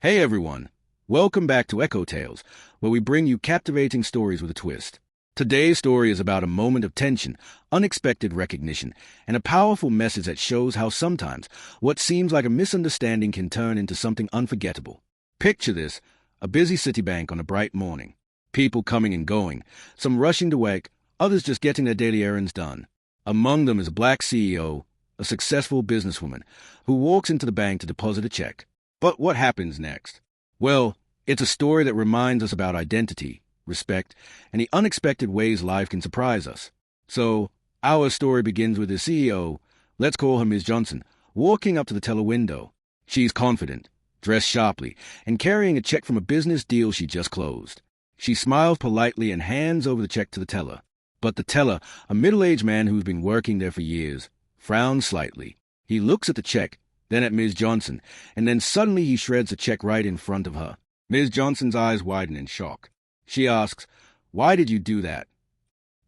Hey everyone, welcome back to Echo Tales, where we bring you captivating stories with a twist. Today's story is about a moment of tension, unexpected recognition, and a powerful message that shows how sometimes what seems like a misunderstanding can turn into something unforgettable. Picture this, a busy city bank on a bright morning. People coming and going, some rushing to work, others just getting their daily errands done. Among them is a black CEO, a successful businesswoman, who walks into the bank to deposit a check. But what happens next? Well, it's a story that reminds us about identity, respect, and the unexpected ways life can surprise us. So, our story begins with the CEO, let's call her Ms. Johnson, walking up to the teller window. She's confident, dressed sharply, and carrying a check from a business deal she just closed. She smiles politely and hands over the check to the teller. But the teller, a middle-aged man who's been working there for years, frowns slightly. He looks at the check, then at Ms. Johnson, and then suddenly he shreds the check right in front of her. Ms. Johnson's eyes widen in shock. She asks, "Why did you do that?"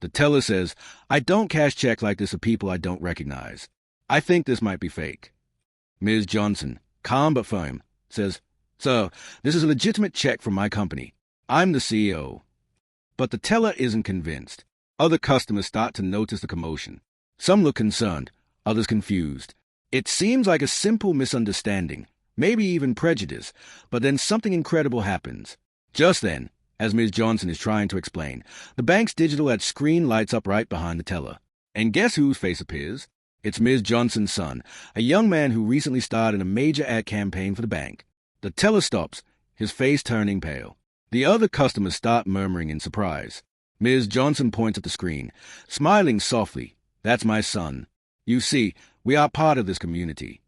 The teller says, "I don't cash checks like this for people I don't recognize. I think this might be fake." Ms. Johnson, calm but firm, says, "Sir, this is a legitimate check from my company. I'm the CEO." But the teller isn't convinced. Other customers start to notice the commotion. Some look concerned, others confused. It seems like a simple misunderstanding, maybe even prejudice, but then something incredible happens. Just then, as Ms. Johnson is trying to explain, the bank's digital ad screen lights up right behind the teller. And guess whose face appears? It's Ms. Johnson's son, a young man who recently started a major ad campaign for the bank. The teller stops, his face turning pale. The other customers start murmuring in surprise. Ms. Johnson points at the screen, smiling softly. "That's my son. You see, we are part of this community."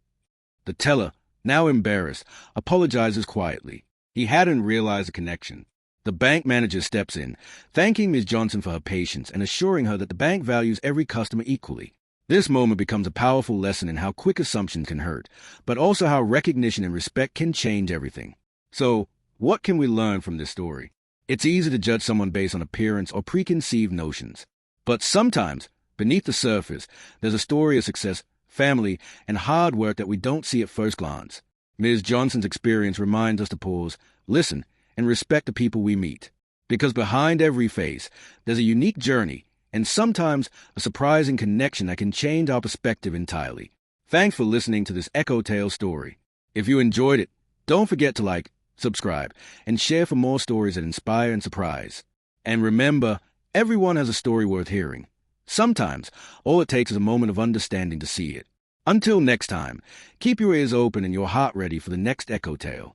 The teller, now embarrassed, apologizes quietly. He hadn't realized the connection. The bank manager steps in, thanking Ms. Johnson for her patience and assuring her that the bank values every customer equally. This moment becomes a powerful lesson in how quick assumptions can hurt, but also how recognition and respect can change everything. So, what can we learn from this story? It's easy to judge someone based on appearance or preconceived notions. But sometimes, beneath the surface, there's a story of success, family, and hard work that we don't see at first glance. Ms. Johnson's experience reminds us to pause, listen, and respect the people we meet. Because behind every face, there's a unique journey, and sometimes a surprising connection that can change our perspective entirely. Thanks for listening to this Echo Tale story. If you enjoyed it, don't forget to like, subscribe, and share for more stories that inspire and surprise. And remember, everyone has a story worth hearing. Sometimes, all it takes is a moment of understanding to see it. Until next time, keep your ears open and your heart ready for the next Echo Tale.